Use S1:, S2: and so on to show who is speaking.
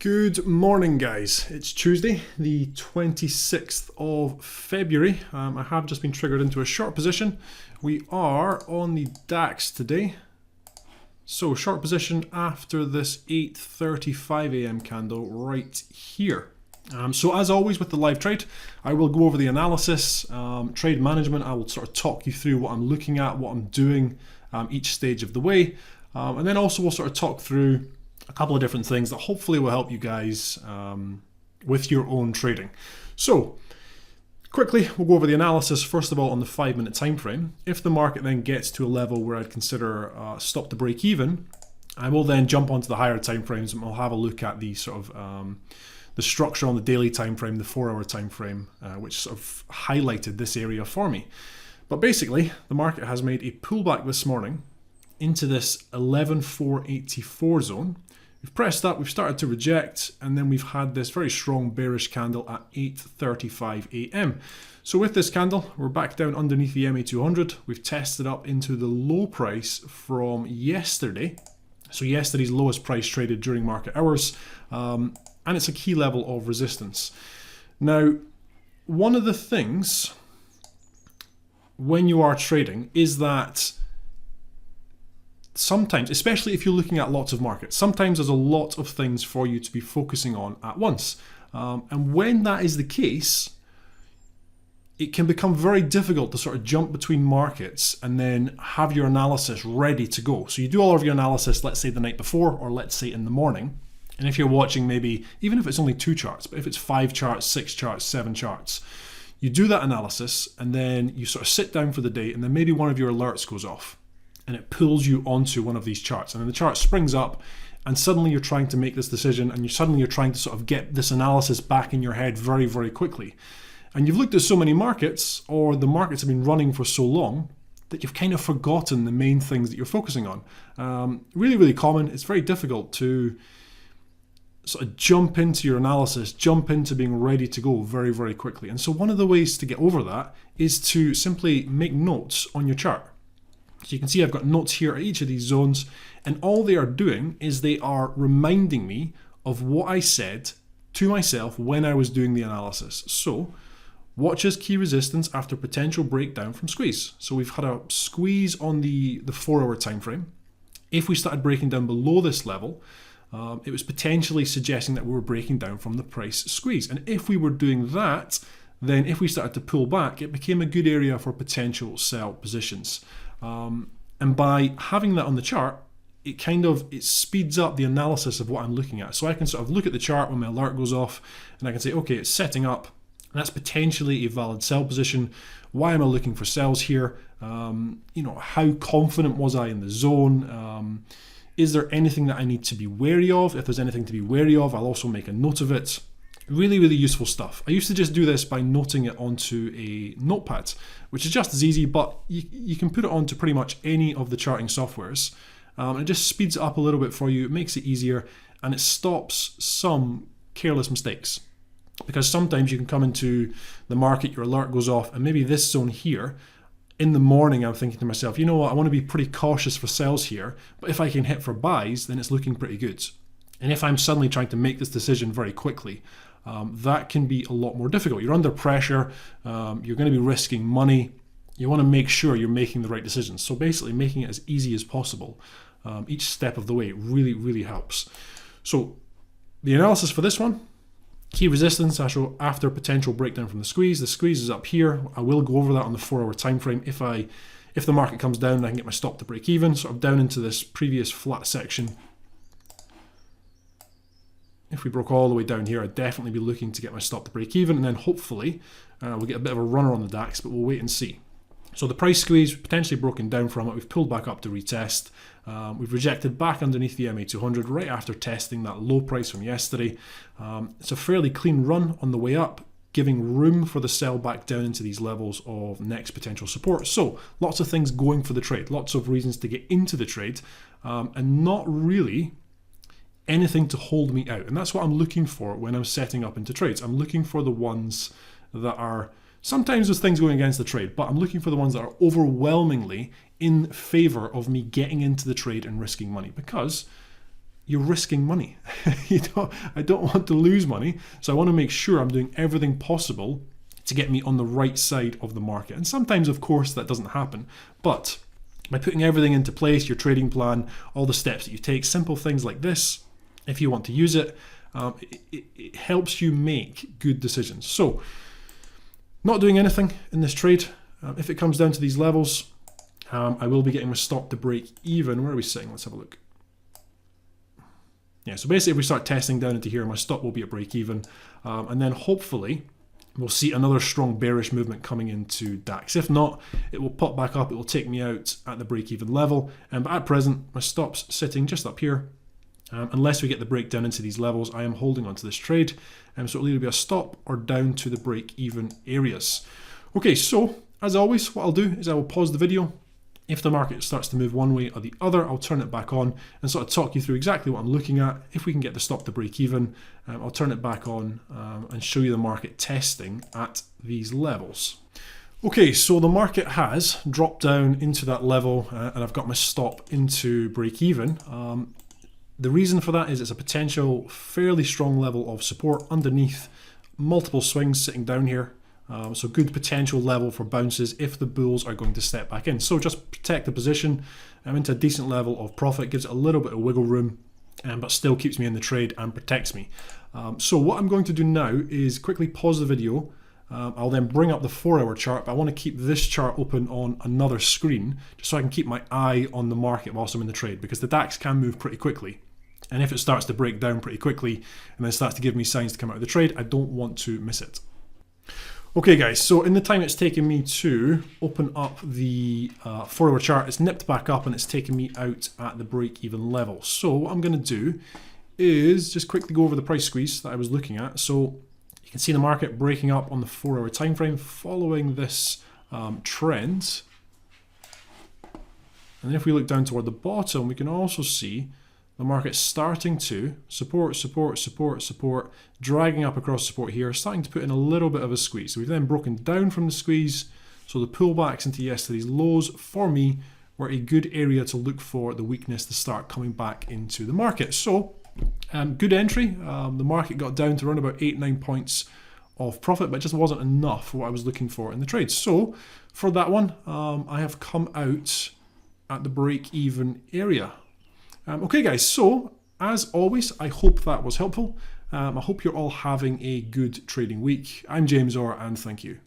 S1: Good morning, guys. It's Tuesday, the 26th of February. I have just been triggered into a short position. We are on the DAX today. So short position after this 8:35 a.m. candle right here. So as always with the live trade, I will go over the analysis, trade management. I will sort of talk you through what I'm looking at, what I'm doing each stage of the way. And then also we'll sort of talk through a couple of different things that hopefully will help you guys with your own trading. So quickly, we'll go over the analysis first of all on the 5-minute time frame. If the market then gets to a level where I'd consider stop to break even, I will then jump onto the higher time frames and we'll have a look at the sort of the structure on the daily time frame, the 4-hour time frame, which sort of highlighted this area for me. But basically, the market has made a pullback this morning into this 11,484 zone. We've pressed up, we've started to reject, and then we've had this very strong bearish candle at 8:35 a.m. So with this candle, we're back down underneath the MA200. We've tested up into the low price from yesterday. So yesterday's lowest price traded during market hours, and it's a key level of resistance. Now, one of the things when you are trading is that sometimes, especially if you're looking at lots of markets, sometimes there's a lot of things for you to be focusing on at once. And when that is the case, it can become very difficult to sort of jump between markets and then have your analysis ready to go. So you do all of your analysis, let's say the night before, or let's say in the morning. And if you're watching maybe, even if it's only 2 charts, but if it's 5 charts, 6 charts, 7 charts, you do that analysis and then you sort of sit down for the day and then maybe one of your alerts goes off and it pulls you onto one of these charts. And then the chart springs up and suddenly you're trying to make this decision and you're trying to sort of get this analysis back in your head very, very quickly. And you've looked at so many markets, or the markets have been running for so long, that you've kind of forgotten the main things that you're focusing on. Really, really common. It's very difficult to sort of jump into your analysis, jump into being ready to go very, very quickly. And so one of the ways to get over that is to simply make notes on your chart. So you can see I've got notes here at each of these zones, and all they are doing is they are reminding me of what I said to myself when I was doing the analysis. So watch as key resistance after potential breakdown from squeeze. So we've had a squeeze on the 4-hour time frame. If we started breaking down below this level, it was potentially suggesting that we were breaking down from the price squeeze. And if we were doing that, then if we started to pull back, it became a good area for potential sell positions. And by having that on the chart, it speeds up the analysis of what I'm looking at. So I can sort of look at the chart when my alert goes off and I can say, okay, it's setting up. And that's potentially a valid sell position. Why am I looking for sells here? How confident was I in the zone? Is there anything that I need to be wary of? If there's anything to be wary of, I'll also make a note of it. Really, really useful stuff. I used to just do this by noting it onto a notepad, which is just as easy, but you can put it onto pretty much any of the charting softwares. It just speeds it up a little bit for you, it makes it easier, and it stops some careless mistakes. Because sometimes you can come into the market, your alert goes off, and maybe this zone here, in the morning I'm thinking to myself, you know what, I want to be pretty cautious for sells here, but if I can hit for buys, then it's looking pretty good. And if I'm suddenly trying to make this decision very quickly, that can be a lot more difficult. You're under pressure, you're going to be risking money, you want to make sure you're making the right decisions. So basically making it as easy as possible, each step of the way, really, really helps. So the analysis for this one, key resistance, I show after potential breakdown from the squeeze. The squeeze is up here. I will go over that on the 4-hour time frame. If the market comes down, I can get my stop to break even, sort of down into this previous flat section. If we broke all the way down here, I'd definitely be looking to get my stop to break even, and then hopefully we'll get a bit of a runner on the DAX, but we'll wait and see. So the price squeeze, potentially broken down from it. We've pulled back up to retest. We've rejected back underneath the MA200 right after testing that low price from yesterday. It's a fairly clean run on the way up, giving room for the sell back down into these levels of next potential support. So lots of things going for the trade, lots of reasons to get into the trade, and not really anything to hold me out. And that's what I'm looking for when I'm setting up into trades. I'm looking for the ones that are, sometimes there's things going against the trade, but I'm looking for the ones that are overwhelmingly in favor of me getting into the trade and risking money, because you're risking money. I don't want to lose money, so I want to make sure I'm doing everything possible to get me on the right side of the market. And sometimes, of course, that doesn't happen, but by putting everything into place, your trading plan, all the steps that you take, simple things like this, if you want to use it, it helps you make good decisions. So, not doing anything in this trade. If it comes down to these levels, I will be getting my stop to break even. Where are we sitting? Let's have a look. Yeah, so basically if we start testing down into here, my stop will be at break even. And then hopefully we'll see another strong bearish movement coming into DAX. If not, it will pop back up. It will take me out at the break even level. But at present, my stop's sitting just up here. Unless we get the breakdown into these levels, I am holding onto this trade. So it'll either be a stop or down to the break even areas. Okay, so as always, what I'll do is I will pause the video. If the market starts to move one way or the other, I'll turn it back on and sort of talk you through exactly what I'm looking at. If we can get the stop to break even, I'll turn it back on and show you the market testing at these levels. Okay, so the market has dropped down into that level and I've got my stop into break even. The reason for that is it's a potential fairly strong level of support underneath multiple swings sitting down here. So good potential level for bounces if the bulls are going to step back in. So just protect the position. I'm into a decent level of profit, gives it a little bit of wiggle room, but still keeps me in the trade and protects me. So what I'm going to do now is quickly pause the video. I'll then bring up the 4-hour chart, but I want to keep this chart open on another screen just so I can keep my eye on the market whilst I'm in the trade, because the DAX can move pretty quickly. And if it starts to break down pretty quickly and then starts to give me signs to come out of the trade, I don't want to miss it. Okay guys, so in the time it's taken me to open up the 4-hour chart, it's nipped back up and it's taken me out at the break-even level. So what I'm going to do is just quickly go over the price squeeze that I was looking at. So you can see the market breaking up on the 4-hour time frame following this trend. And then if we look down toward the bottom, we can also see the market's starting to support, dragging up across support here, starting to put in a little bit of a squeeze. So we've then broken down from the squeeze. So the pullbacks into yesterday's lows, for me, were a good area to look for the weakness to start coming back into the market. So good entry. The market got down to around about 8-9 points of profit, but it just wasn't enough for what I was looking for in the trade. So for that one, I have come out at the break-even area. Okay guys, so as always, I hope that was helpful. I hope you're all having a good trading week. I'm James Orr and thank you.